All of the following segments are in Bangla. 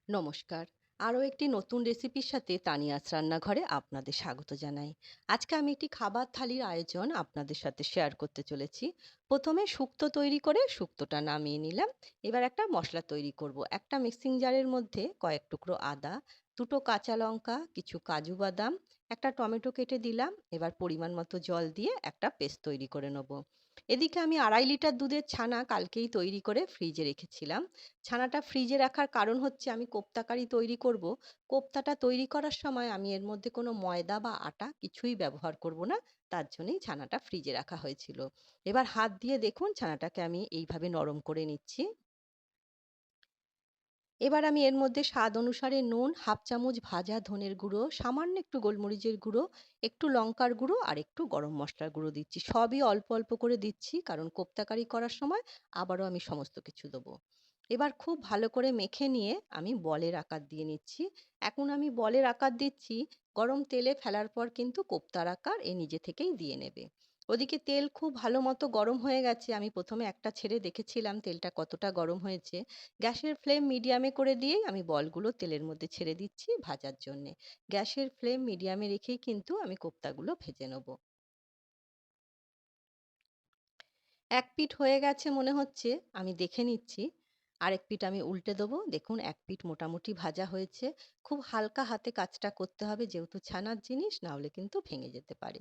নমস্কার। আরও একটি নতুন রেসিপির সাথে তানিয়াস রান্নাঘরে আপনাদের স্বাগত জানাই। আজকে আমি একটি খাবার থালির আয়োজন আপনাদের সাথে শেয়ার করতে চলেছি। প্রথমে শুক্তো তৈরি করে শুক্তোটা নামিয়ে নিলাম। এবার একটা মশলা তৈরি করব। একটা মিক্সিং জারের মধ্যে কয়েক টুকরো আদা, দুটো কাঁচা লঙ্কা, কিছু কাজু বাদাম, একটা টমেটো কেটে দিলাম। এবার পরিমাণ মতো জল দিয়ে একটা পেস্ট তৈরি করে নেব। এদিকে আমি 2.5 লিটার দুধের ছানা কালকেই তৈরি করে ফ্রিজে রেখেছিলাম। ছানাটা ফ্রিজে রাখার কারণ হচ্ছে আমি কোপ্তা কারি তৈরি করব। কোপ্তাটা তৈরি করার সময় আমি এর মধ্যে কোনো ময়দা বা আটা কিছুই ব্যবহার করব না। তার জন্যই ছানাটা ফ্রিজে রাখা হয়েছিল। এবার হাত দিয়ে দেখুন ছানাটাকে আমি এইভাবে নরম করে নিচ্ছি। এবার আমি এর মধ্যে স্বাদ অনুসারে নুন, হাফ চামচ ভাজা ধনের গুঁড়ো, সামান্য একটু গোলমরিচের গুঁড়ো, একটু লঙ্কার গুঁড়ো আর একটু গরম মসলার গুঁড়ো দিচ্ছি। সবই অল্প অল্প করে দিচ্ছি কারণ কোপ্তা কারি করার সময় আবারও আমি সমস্ত কিছু দেবো। এবার খুব ভালো করে মেখে নিয়ে আমি বলের আকার দিয়ে নিচ্ছি। এখন আমি বলের আকার দিচ্ছি, গরম তেলে ফেলার পর কিন্তু কোপ্তার আকার এ নিজে থেকেই দিয়ে নেবে। ওদিকে তেল খুব ভালো মতো গরম হয়ে গেছে। আমি প্রথমে একটা ছেড়ে দেখেছিলাম তেলটা কতটা গরম হয়েছে। গ্যাসের ফ্লেম মিডিয়ামে করে দিয়েই আমি বলগুলো তেলের মধ্যে ছেড়ে দিচ্ছি ভাজার জন্যে। গ্যাসের ফ্লেম মিডিয়ামে রেখেই কিন্তু আমি কোপ্তাগুলো ভেজে নেব। এক পিঠ হয়ে গেছে মনে হচ্ছে, আমি দেখে নিচ্ছি। আরেক পিঠ আমি উল্টে দেবো। দেখুন এক পিঠ মোটামুটি ভাজা হয়েছে। খুব হালকা হাতে কাজটা করতে হবে যেহেতু ছানার জিনিস, না হলে কিন্তু ভেঙে যেতে পারে।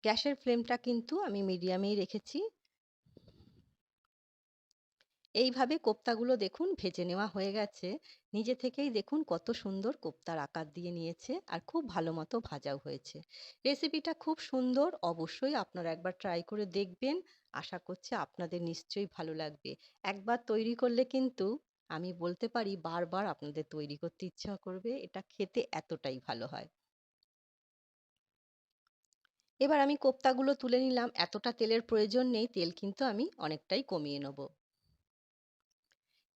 গ্যাসের ফ্লেমটা কিন্তু আমি মিডিয়ামেই রেখেছি। এইভাবে কোপ্তাগুলো দেখুন ভেজে নেওয়া হয়ে গেছে। নিজে থেকেই দেখুন কত সুন্দর কোপ্তার আকার দিয়ে নিয়েছে আর খুব ভালো মতো ভাজাও হয়েছে। রেসিপিটা খুব সুন্দর, অবশ্যই আপনারা একবার ট্রাই করে দেখবেন। আশা করছি আপনাদের নিশ্চয়ই ভালো লাগবে। একবার তৈরি করলে কিন্তু আমি বলতে পারি বারবার আপনাদের তৈরি করতে ইচ্ছা করবে। এটা খেতে এতটাই ভালো হয়। এবার আমি কোপ্তাগুলো তুলে নিলাম। এতটা তেলের প্রয়োজন নেই, তেল কিন্তু আমি অনেকটাই কমিয়ে নেব।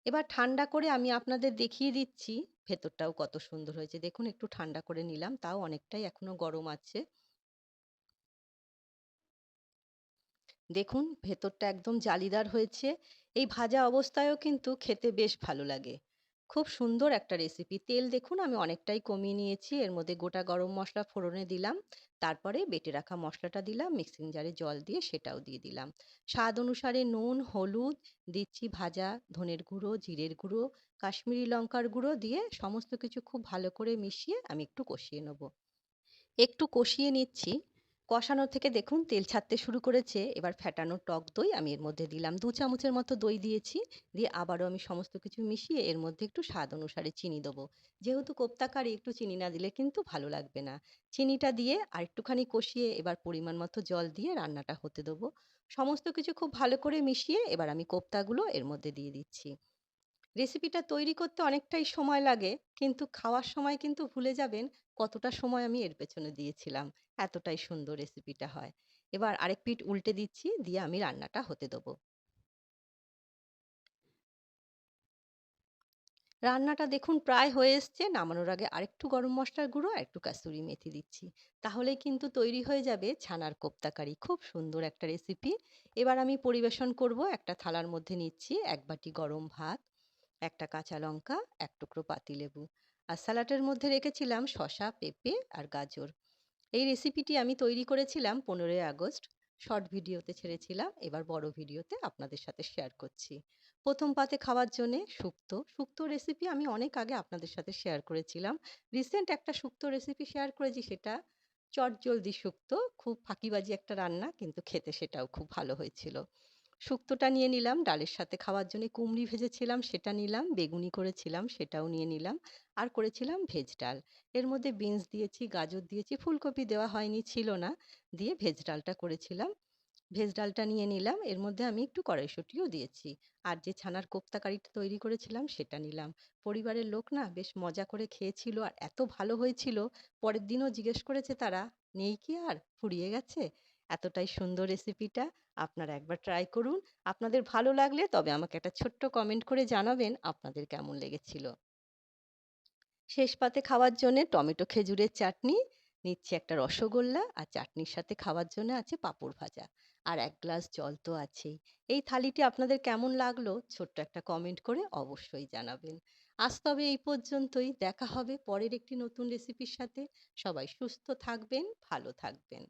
এবার ঠান্ডা করে আমি আপনাদের দেখিয়ে দিচ্ছি ভেতরটাও কত সুন্দর হয়েছে। দেখুন একটু ঠান্ডা করে নিলাম, তাও অনেকটাই এখনো গরম আছে। দেখুন ভেতরটা একদম জালিদার হয়েছে। এই ভাজা অবস্থায়ও কিন্তু খেতে বেশ ভালো লাগে। খুব সুন্দর একটা রেসিপি। তেল দেখুন আমি অনেকটাই কমিয়ে নিয়েছি। এর মধ্যে গোটা গরম মসলা ফোড়নে দিলাম। তারপরে বেটে রাখা মসলাটা দিলাম। মিক্সিং জারে জল দিয়ে সেটাও দিয়ে দিলাম। স্বাদ অনুসারে নুন, হলুদ দিচ্ছি, ভাজা ধনের গুঁড়ো, জিরের গুঁড়ো, কাশ্মীরি লঙ্কার গুঁড়ো দিয়ে সমস্ত কিছু খুব ভালো করে মিশিয়ে আমি একটু কষিয়ে নেব। একটু কষিয়ে নিচ্ছি। কষানো থেকে দেখুন তেল ছাড়তে শুরু করেছে। এবার ফ্যাটানো টক দই আমি এর মধ্যে দিলাম। ২ চামচের মতো দই দিয়েছি। দিয়ে আবারও আমি সমস্ত কিছু মিশিয়ে এর মধ্যে একটু স্বাদ অনুসারে চিনি দেবো। যেহেতু কোপ্তা কারি একটু চিনি না দিলে কিন্তু ভালো লাগবে না। চিনিটা দিয়ে আরেকটুখানি কষিয়ে এবার পরিমাণ মতো জল দিয়ে রান্নাটা হতে দেবো। সমস্ত কিছু খুব ভালো করে মিশিয়ে এবার আমি কোপ্তাগুলো এর মধ্যে দিয়ে দিচ্ছি। রেসিপিটা তৈরি করতে অনেকটাই সময় লাগে, কিন্তু খাওয়ার সময় কিন্তু ভুলে যাবেন কতটা সময় আমি এর পেছনে দিয়েছিলাম। এতটাই সুন্দর রেসিপিটা হয়। এবার আরেক পিঠ উল্টে দিচ্ছি, দিয়ে আমি রান্নাটা হতে দেবো। রান্নাটা দেখুন প্রায় হয়ে এসছে। নামানোর আগে আরেকটু গরম মসলার গুঁড়ো আর একটু কাসুরি মেথি দিচ্ছি। তাহলেই কিন্তু তৈরি হয়ে যাবে ছানার কোপ্তা কারি। খুব সুন্দর একটা রেসিপি। এবার আমি পরিবেশন করব। একটা থালার মধ্যে নিচ্ছি ১ বাটি গরম ভাত, একটা কাঁচা লঙ্কা, ১ টুকরো পাতিলেবু। আর স্যালাডের মধ্যে রেখেছিলাম শসা, পেঁপে আর গাজর। এই রেসিপিটি আমি তৈরি করেছিলাম ১৫ই আগস্ট। শর্ট ভিডিওতে ছেড়েছিলাম। এবার বড় ভিডিওতে আপনাদের সাথে শেয়ার করছি। ১ম পাতে খাওয়ার জন্যে শুক্তো। শুক্তো রেসিপি আমি অনেক আগে আপনাদের সাথে শেয়ার করেছিলাম। রিসেন্ট একটা শুক্তো রেসিপি শেয়ার করেছি, সেটা চটজলদি শুক্তো। খুব ফাঁকিবাজি একটা রান্না, কিন্তু খেতে সেটাও খুব ভালো হয়েছিল। শুক্তোটা নিয়ে নিলাম। ডালের সাথে খাওয়ার জন্যে কুমড়ি ভেজেছিলাম সেটা নিলাম, বেগুনি করেছিলাম সেটাও নিয়ে নিলাম। আর করেছিলাম ভেজ ডাল। এর মধ্যে বিনস দিয়েছি, গাজর দিয়েছি, ফুলকপি দেওয়া হয়নি, ছিল না। দিয়ে ভেজ ডালটা করেছিলাম। ভেজ ডালটা নিয়ে নিলাম। এর মধ্যে আমি একটু কড়াইশুঁটিও দিয়েছি। আর যে ছানার কোপ্তা কারিটা তৈরি করেছিলাম সেটা নিলাম। পরিবারের লোক না বেশ মজা করে খেয়েছিল আর এত ভালো হয়েছিল, পরের দিনও জিজ্ঞেস করেছে তারা, "নেই কি আর? ফুরিয়ে গেছে?" এতটাই সুন্দর রেসিপিটা। আপনারা একবার ট্রাই করুন। আপনাদের ভালো লাগলে তবে আমাকে একটা ছোট্ট কমেন্ট করে জানাবেন আপনাদের কেমন লেগেছিল। শেষ পাতে খাওয়ার জন্যে টমেটো খেজুরের চাটনি, নিচ্ছি একটা রসগোল্লা আর চাটনির সাথে খাওয়ার জন্য আছে পাঁপড় ভাজা। আর ১ গ্লাস জল তো আছেই। এই থালিটি আপনাদের কেমন লাগলো ছোট্ট একটা কমেন্ট করে অবশ্যই জানাবেন। আজ তবে এই পর্যন্তই। দেখা হবে পরের একটি নতুন রেসিপির সাথে। সবাই সুস্থ থাকবেন, ভালো থাকবেন।